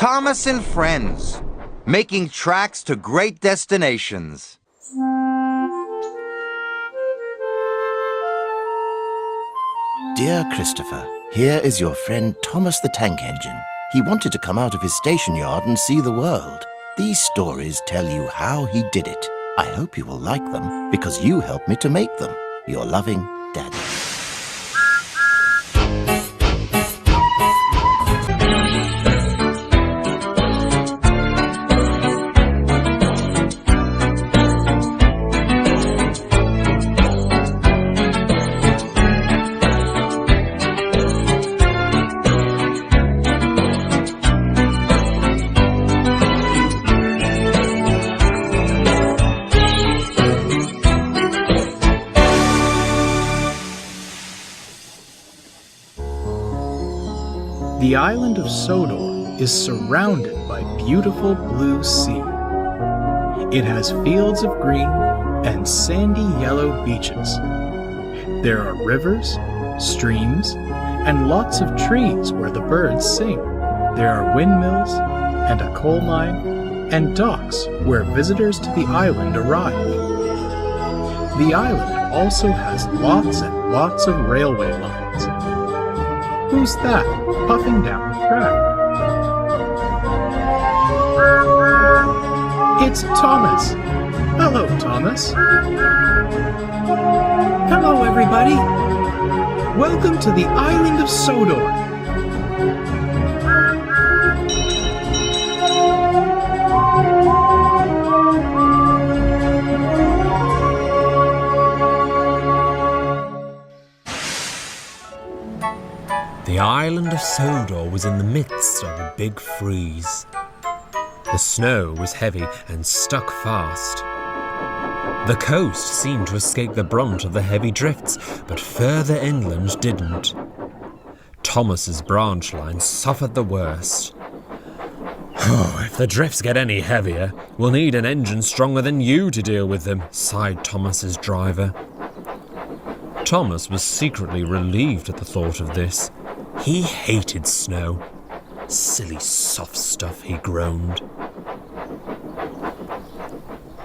Thomas and Friends, making tracks to great destinations. Dear Christopher, here is your friend Thomas the Tank Engine. He wanted to come out of his station yard and see the world. These stories tell you how he did it. I hope you will like them because you helped me to make them. Your loving, Daddy. The island of Sodor is surrounded by beautiful blue sea. It has fields of green and sandy yellow beaches. There are rivers, streams, and lots of trees where the birds sing. There are windmills and a coal mine and docks where visitors to the island arrive. The island also has lots and lots of railway lines. Who's that puffing down the track? It's Thomas. Hello, Thomas. Hello, everybody. Welcome to the island of Sodor. The island of Sodor was in the midst of a big freeze. The snow was heavy and stuck fast. The coast seemed to escape the brunt of the heavy drifts, but further inland didn't. Thomas's branch line suffered the worst. "Oh, if the drifts get any heavier, we'll need an engine stronger than you to deal with them," sighed Thomas's driver. Thomas was secretly relieved at the thought of this. He hated snow. "Silly soft stuff," he groaned.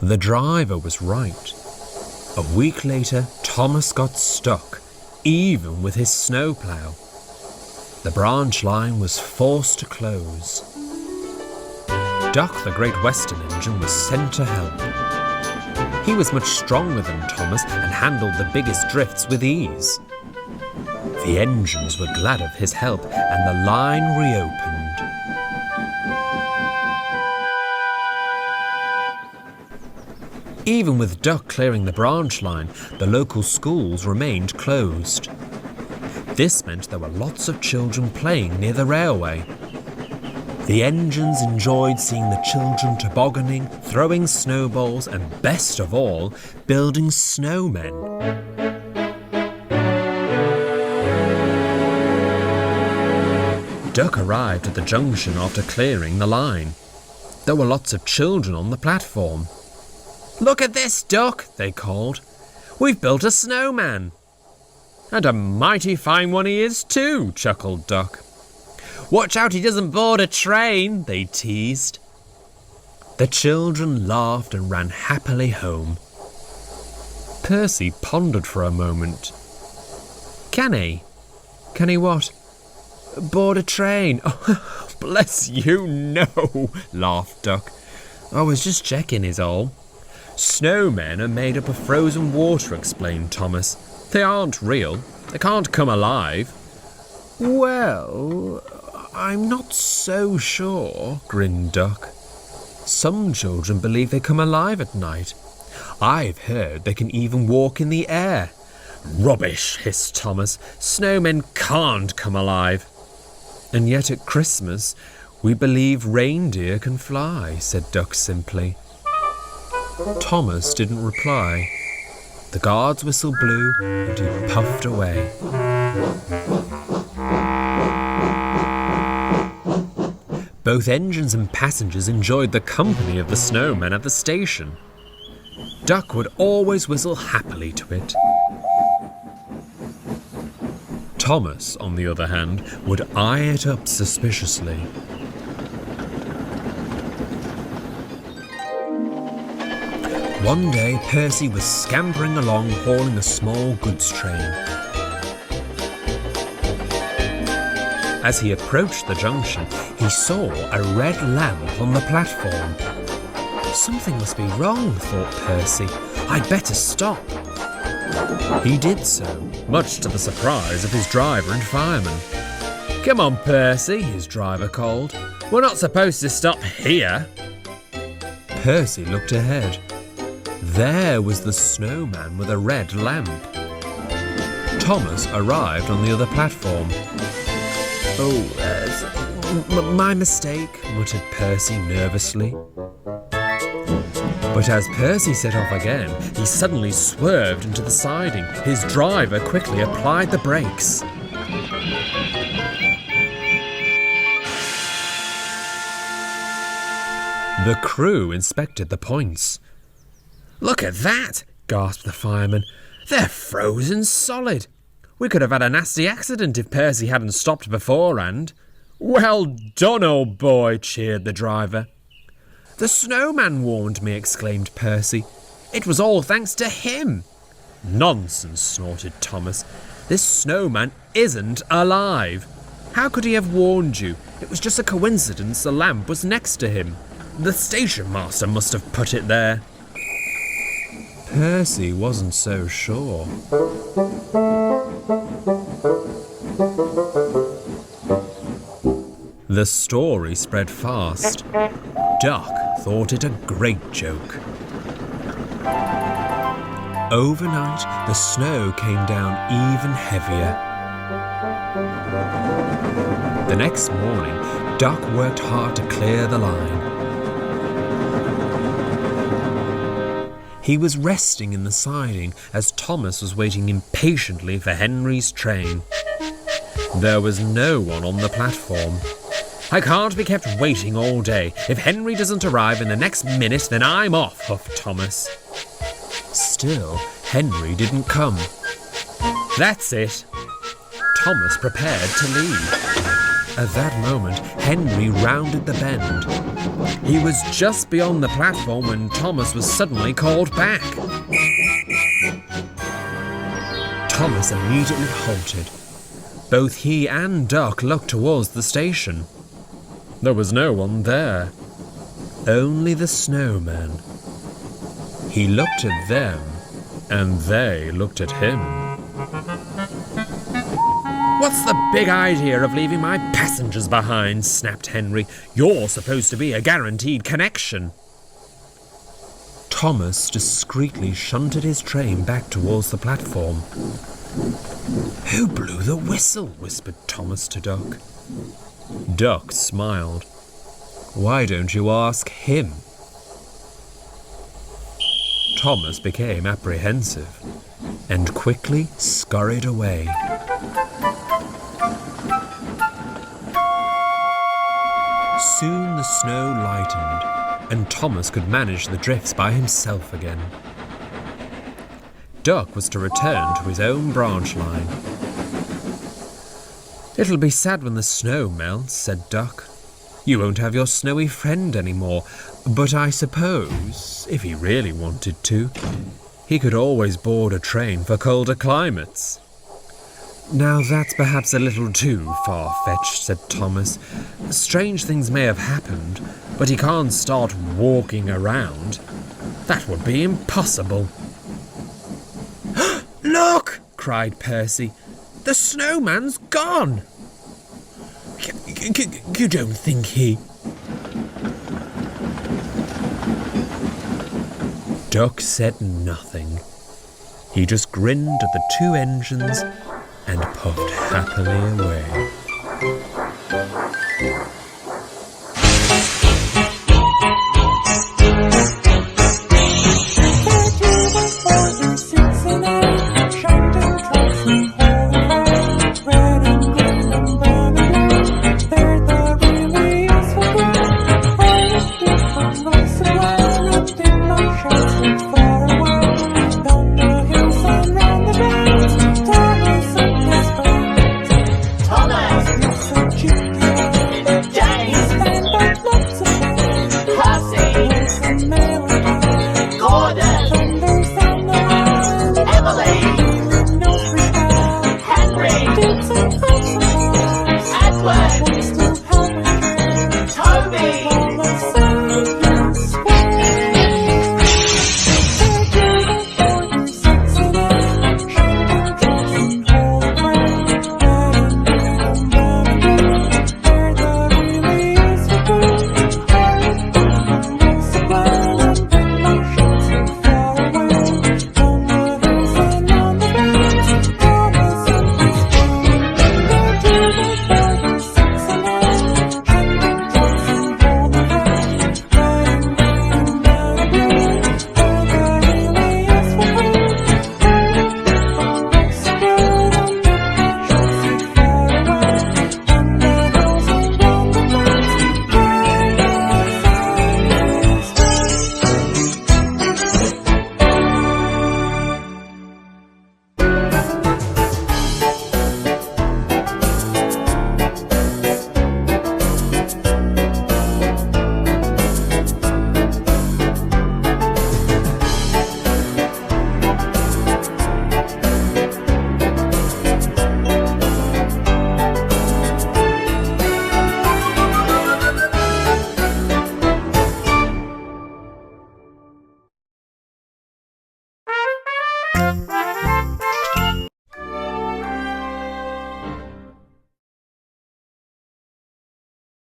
The driver was right. A week later, Thomas got stuck, even with his snowplow. The branch line was forced to close. Duck, the Great Western Engine, was sent to help. He was much stronger than Thomas and handled the biggest drifts with ease. The engines were glad of his help, and the line reopened. Even with Duck clearing the branch line, the local schools remained closed. This meant there were lots of children playing near the railway. The engines enjoyed seeing the children tobogganing, throwing snowballs, and best of all, building snowmen. Duck arrived at the junction after clearing the line. There were lots of children on the platform. "Look at this, Duck," they called. "We've built a snowman." "And a mighty fine one he is too," chuckled Duck. "Watch out he doesn't board a train," they teased. The children laughed and ran happily home. Percy pondered for a moment. Can he? Can he what? Board a train? Oh, bless you, no, laughed Duck. I was just checking is all. Snowmen are made up of frozen water, explained Thomas. They aren't real. They can't come alive. Well, I'm not so sure, grinned Duck. Some children believe they come alive at night. I've heard they can even walk in the air. Rubbish, hissed Thomas. Snowmen can't come alive. And yet at Christmas, we believe reindeer can fly, said Duck simply. Thomas didn't reply. The guard's whistle blew and he puffed away. Both engines and passengers enjoyed the company of the snowman at the station. Duck would always whistle happily to it. Thomas, on the other hand, would eye it up suspiciously. One day, Percy was scampering along hauling a small goods train. As he approached the junction, he saw a red lamp on the platform. Something must be wrong, thought Percy. I'd better stop. He did so, much to the surprise of his driver and fireman. Come on, Percy, his driver called. We're not supposed to stop here. Percy looked ahead. There was the Snowman with a red lamp. Thomas arrived on the other platform. My mistake, muttered Percy nervously. But as Percy set off again, he suddenly swerved into the siding. His driver quickly applied the brakes. The crew inspected the points. Look at that, gasped the fireman. They're frozen solid. We could have had a nasty accident if Percy hadn't stopped beforehand. Well done, old boy, cheered the driver. The Snowman warned me, exclaimed Percy. It was all thanks to him. Nonsense, snorted Thomas. This Snowman isn't alive. How could he have warned you? It was just a coincidence the lamp was next to him. The station master must have put it there. Percy wasn't so sure. The story spread fast. Duck thought it a great joke. Overnight, the snow came down even heavier. The next morning, Duck worked hard to clear the line. He was resting in the siding as Thomas was waiting impatiently for Henry's train. There was no one on the platform. I can't be kept waiting all day. If Henry doesn't arrive in the next minute, then I'm off, huffed Thomas. Still, Henry didn't come. That's it. Thomas prepared to leave. At that moment, Henry rounded the bend. He was just beyond the platform when Thomas was suddenly called back. Thomas immediately halted. Both he and Duck looked towards the station. There was no one there. Only the Snowman. He looked at them, and they looked at him. What's the big idea of leaving my passengers behind? Snapped Henry. You're supposed to be a guaranteed connection. Thomas discreetly shunted his train back towards the platform. Who blew the whistle? Whispered Thomas to Duck. Duck smiled. Why don't you ask him? Thomas became apprehensive and quickly scurried away. Soon the snow lightened, and Thomas could manage the drifts by himself again. Duck was to return to his own branch line. It'll be sad when the snow melts, said Duck. You won't have your snowy friend anymore, but I suppose, if he really wanted to, he could always board a train for colder climates. Now that's perhaps a little too far-fetched, said Thomas. Strange things may have happened, but he can't start walking around. That would be impossible. Look! Cried Percy. The Snowman's gone! You don't think he... Duck said nothing. He just grinned at the two engines and puffed happily away.